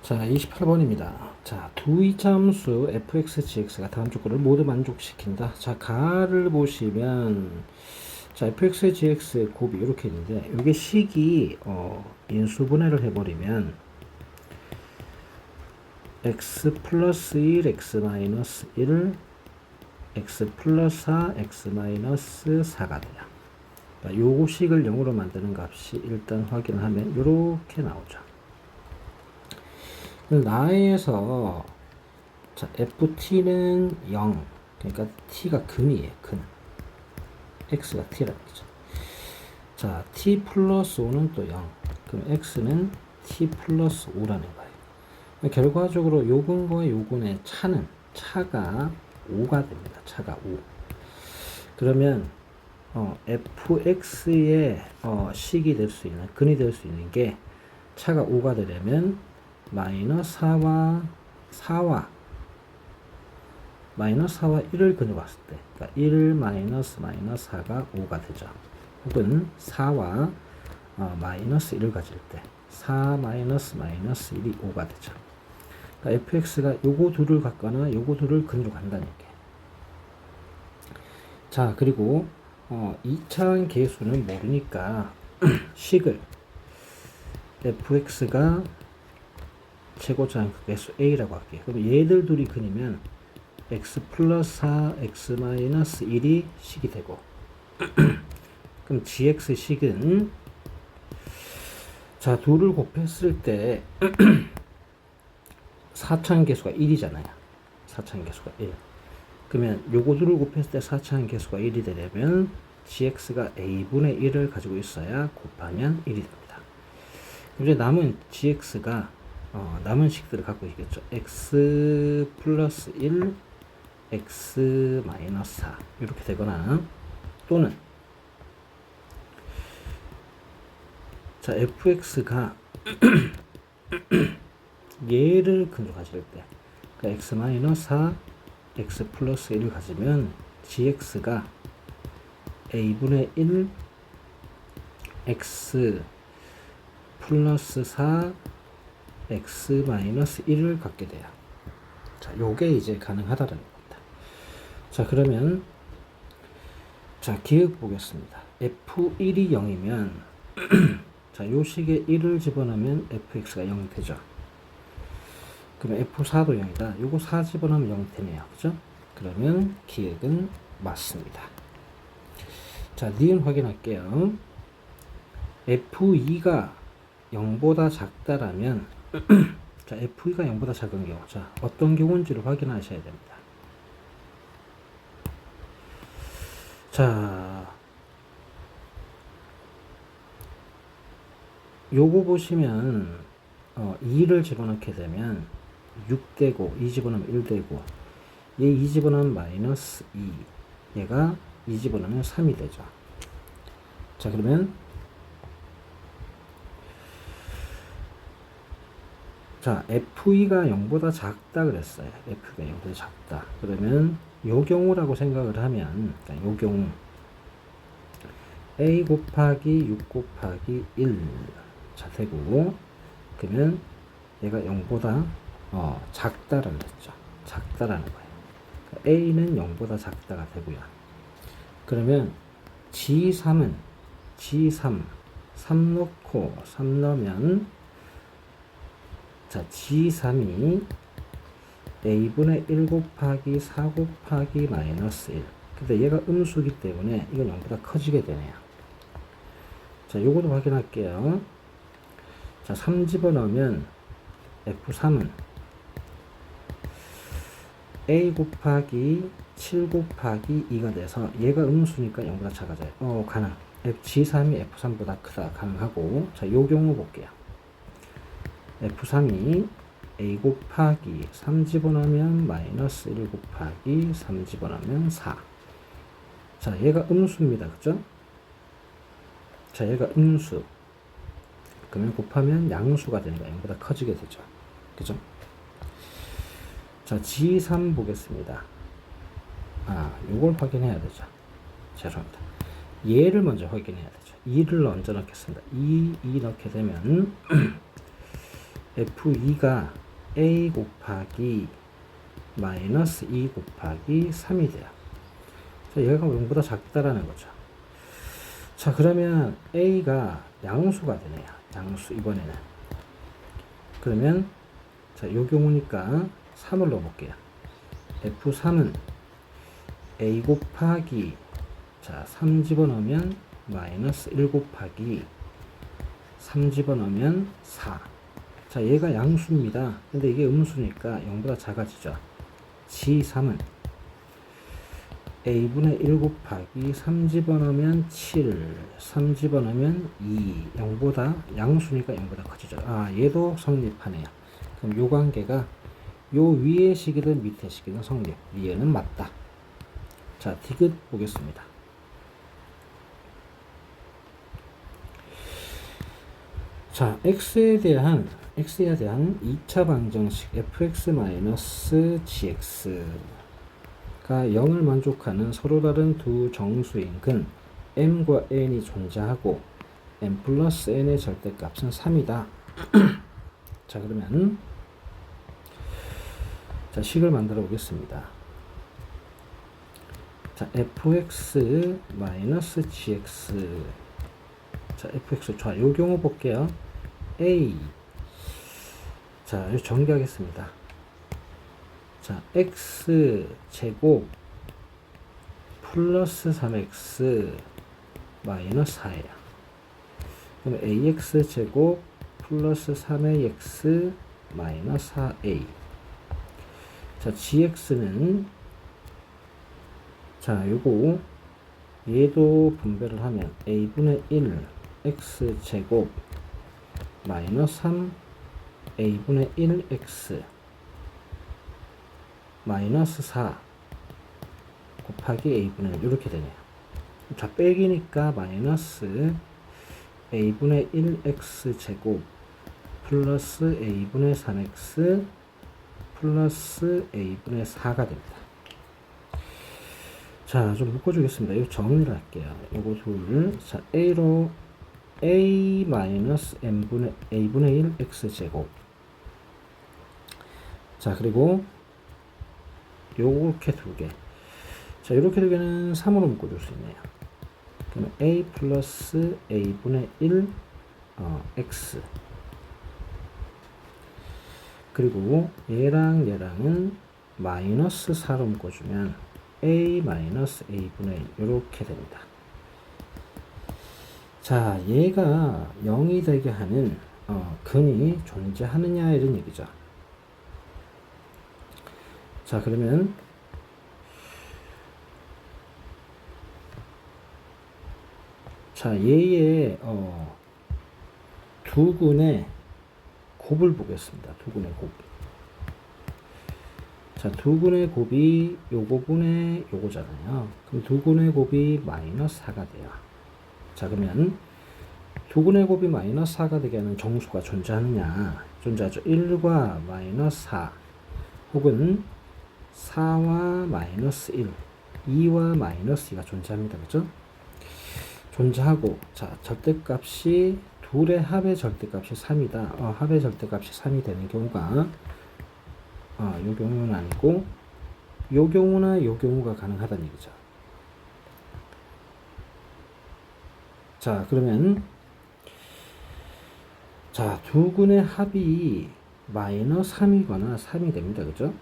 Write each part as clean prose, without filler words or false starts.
자, 28번입니다. 자, 두 이차함수 fx, gx가 다음 조건을 모두 만족시킨다. 자, 가를 보시면 자, fx, gx의 곱이 이렇게 있는데 이게 식이 인수분해를 해버리면 x 플러스 1, x 마이너스 1, x 플러스 4, x 마이너스 4가 돼요. 그러니까 요거 식을 0으로 만드는 값이 일단 확인하면 이렇게 나오죠. 나에서 자, ft는 0, 그러니까 t가 근이에요. 근. x가 t라는 거죠. 자, t 플러스 5는 또 0. 그럼 x는 t 플러스 5라는 거예요. 결과적으로 요 근과 요 근의 차가 5가 됩니다. 차가 5. 그러면 fx의 식이 될 수 있는, 근이 될 수 있는 게 차가 5가 되려면 마이너스 4와 마이너스 4와 1을 근을 봤을 때, 그러니까 1 마이너스 4가 5가 되죠. 혹은 4와 마이너스 1을 가질 때 4 마이너스 1이 5가 되죠. 그러니까 fx가 요거 둘을 갖거나 요거 둘을 근으로 간다는 얘기예요. 자, 그리고 2차원 계수는 모르니까 식을 fx가 최고차원 계수 a라고 할게요. 그럼 얘들 둘이 근이면 x 플러스 4, x 마이너스 1이 식이 되고 그럼 gx 식은 자, 둘을 곱했을 때 4차원 계수가 1이잖아요. 4차원 계수가 1. 그러면 요거 둘을 곱했을 때 4차원 계수가 1이 되려면 gx가 a분의 1을 가지고 있어야 곱하면 1이 됩니다. 이제 남은 gx가 남은 식들을 갖고 있겠죠. x 플러스 1, x 마이너스 4 이렇게 되거나 또는 자, fx가 얘를 근으로 가질 때 그러니까 x 마이너스 4, x 플러스 1을 가지면 gx가 a분의 1, x 플러스 4, x 마이너스 1을 갖게 돼요. 자, 요게 이제 가능하다는 겁니다. 자, 그러면 자, 기억 보겠습니다. f1이 0이면 자, 요 식에 1을 집어넣으면 fx가 0이 되죠. 그러면 f4도 0이다. 요거 4 집어넣으면 0이 되네요. 그죠? 그러면 기억은 맞습니다. 자, 니은 확인할게요. f2가 0보다 작다라면 자, f2가 0보다 작은 경우 자, 어떤 경우인지를 확인하셔야 됩니다. 자, 요거 보시면 2를 집어넣게 되면 6 되고 2 집어넣으면 1 되고 얘 2 집어넣으면 마이너스 2 얘가 2 집어넣으면 3이 되죠. 자, 그러면 자, f2가 0보다 작다 그랬어요. f가 0보다 작다. 그러면 요 경우라고 생각을 하면 그러니까 요 경우 a 곱하기 6 곱하기 1 자, 되고 그러면 얘가 0보다 작다라는 거죠. 작다라는 거예요. 그러니까 a는 0보다 작다가 되고요. 그러면 g3은 g3 3 넣고 3 넣으면 자, g3이 a분의 1 곱하기 4 곱하기 마이너스 1. 근데 얘가 음수기 때문에 이건 0보다 커지게 되네요. 자, 요것도 확인할게요. 자, 3 집어넣으면 f3은 a 곱하기 7 곱하기 2가 돼서 얘가 음수니까 0보다 작아져요. 가능. g3이 f3보다 크다. 가능하고 자, 요 경우 볼게요. f3이 a 곱하기 3 집어넣으면 마이너스 1 곱하기 3 집어넣으면 4. 자, 얘가 음수입니다. 그죠? 자, 얘가 음수. 그러면 곱하면 양수가 되니까 0보다 커지게 되죠. 그죠? 자, g3 보겠습니다. 요걸 확인해야 되죠. 죄송합니다. 얘를 먼저 확인해야 되죠. 2를 얹어 넣겠습니다. 2 넣게 되면 F2가 A 곱하기 마이너스 2 곱하기 3이 돼요. 자, 얘가 0보다 작다라는 거죠. 자, 그러면 A가 양수가 되네요. 양수, 이번에는. 그러면, 자, 요 경우니까 3을 넣어볼게요. F3은 A 곱하기, 자, 3 집어넣으면 마이너스 1 곱하기 3 집어넣으면 4. 자, 얘가 양수입니다. 근데 이게 음수니까 0보다 작아지죠. G3은 A분의 1 곱하기 3 집어넣으면 7, 3 집어넣으면 2, 0보다, 양수니까 0보다 커지죠. 아, 얘도 성립하네요. 그럼 요 관계가 요 위의 식이든 밑의 식이든 성립. 위에는 맞다. 자, 디귿 보겠습니다. 자, x에 대한 2차 방정식 fx-gx가 0을 만족하는 서로 다른 두 정수인 근 m과 n이 존재하고 m 플러스 n의 절대값은 3이다. 자, 그러면 자, 식을 만들어 보겠습니다. 자, fx-gx. 자, fx. 자, 요 경우 볼게요. a. 자, 요 전개하겠습니다. 자, x 제곱 플러스 3x 마이너스 4예요. 그럼 ax 제곱 플러스 3ax 마이너스 4a. 자, gx는 자, 요거 얘도 분배를 하면 a분의 1 x 제곱 마이너스 3 a분의 1 x 마이너스 4 곱하기 a분의 1 이렇게 되네요. 자, 빼기니까 마이너스 a분의 1x 제곱 플러스 a분의 3x 플러스 a분의 4가 됩니다. 자, 좀 묶어주겠습니다. 이거 정리를 할게요. 요거 둘. 자, a로 a 마이너스 a분의 1 x 제곱. 자, 그리고 요렇게 두 개. 자, 요렇게 두 개는 3으로 묶어줄 수 있네요. 그러면 a 플러스 a분의 1 x. 그리고 얘랑 얘랑은 마이너스 4로 묶어주면 a 마이너스 a분의 1 이렇게 됩니다. 자, 얘가 0이 되게 하는 근이 존재하느냐 이런 얘기죠. 자, 그러면 자, 얘의 두 근의 곱을 보겠습니다. 두 근의 곱. 자, 두 근의 곱이 요거분의 요거잖아요. 그럼 두 근의 곱이 마이너스 4가 돼요. 자, 그러면 두 근의 곱이 마이너스 4가 되게 하는 정수가 존재하느냐? 존재하죠. 1과 마이너스 4 혹은 4와 마이너스 1, 2와 마이너스 2가 존재합니다. 그죠? 존재하고, 자, 절대값이 둘의 합의 절대값이 3이다. 합의 절대값이 3이 되는 경우가 요 경우는 아니고 요 경우나 요 경우가 가능하다는 얘기죠. 자, 그러면 자, 두 근의 합이 마이너스 3이거나 3이 됩니다. 그죠?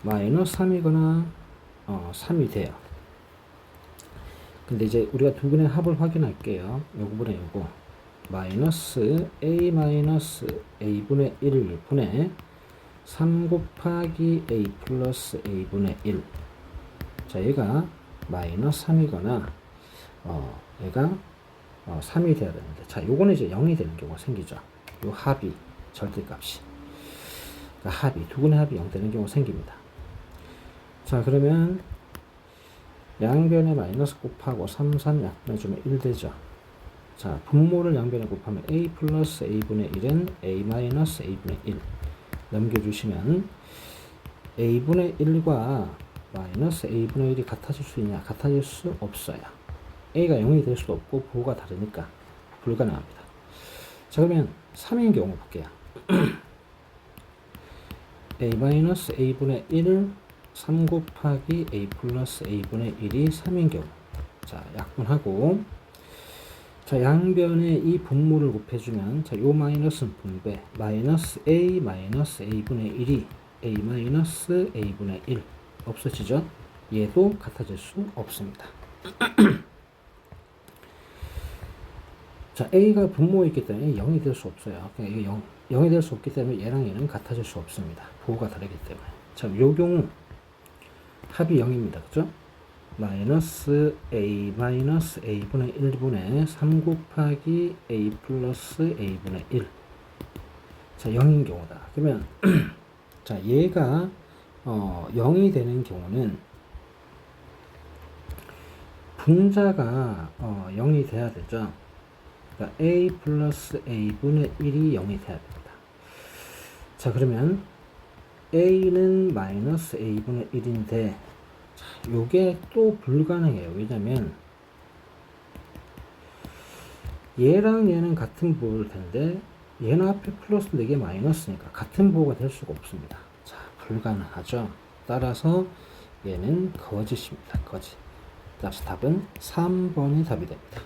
마이너스 3이거나 3이 돼요. 근데 이제 우리가 두 근의 합을 확인할게요. 요거분의 요거. 마이너스 a 마이너스 a분의 1분의 3 곱하기 a 플러스 a분의 1. 자, 얘가 마이너스 3이거나 얘가 3이 돼야 되는데, 자, 요거는 이제 0이 되는 경우가 생기죠. 요 합이 절대값이, 그러니까 합이 두 근의 합이 0 되는 경우가 생깁니다. 자, 그러면 양변에 마이너스 곱하고 3, 3 약분해주면 1 되죠. 자, 분모를 양변에 곱하면 a 플러스 a분의 1은 a 마이너스 a분의 1 넘겨주시면 a분의 1과 마이너스 a분의 1이 같아질 수 있냐? 같아질 수 없어요. A가 0이 될 수도 없고 부호가 다르니까 불가능합니다. 자, 그러면 3인 경우 볼게요. A-A분의 1 3 곱하기 A 플러스 A분의 1이 3인 경우. 자, 약분하고, 자, 양변에 이 분모를 곱해주면, 자, 요 마이너스는 분배, 마이너스 A 마이너스 A분의 1이 A 마이너스 A분의 1 없어지죠? 얘도 같아질 수 없습니다. 자, A가 분모이기 때문에 0이 될 수 없어요. 그러니까 이게 0이 될 수 없기 때문에 얘랑 얘는 같아질 수 없습니다. 부호가 다르기 때문에. 자, 요 경우 합이 0입니다. 그죠? 마이너스 A 마이너스 A분의 1분의 3 곱하기 A 플러스 A분의 1. 자, 0인 경우다. 그러면 자, 얘가 0이 되는 경우는 분자가 0이 돼야 되죠. 그러니까 A 플러스 A분의 1이 0이 돼야 됩니다. 자, 그러면 A는 마이너스 A분의 1인데, 자, 요게 또 불가능해요. 왜냐면 얘랑 얘는 같은 부호일 텐데 얘는 앞에 플러스 4개 마이너스니까 같은 부호가 될 수가 없습니다. 자, 불가능하죠. 따라서 얘는 거짓입니다. 거짓. 따라서 답은 3번이 답이 됩니다.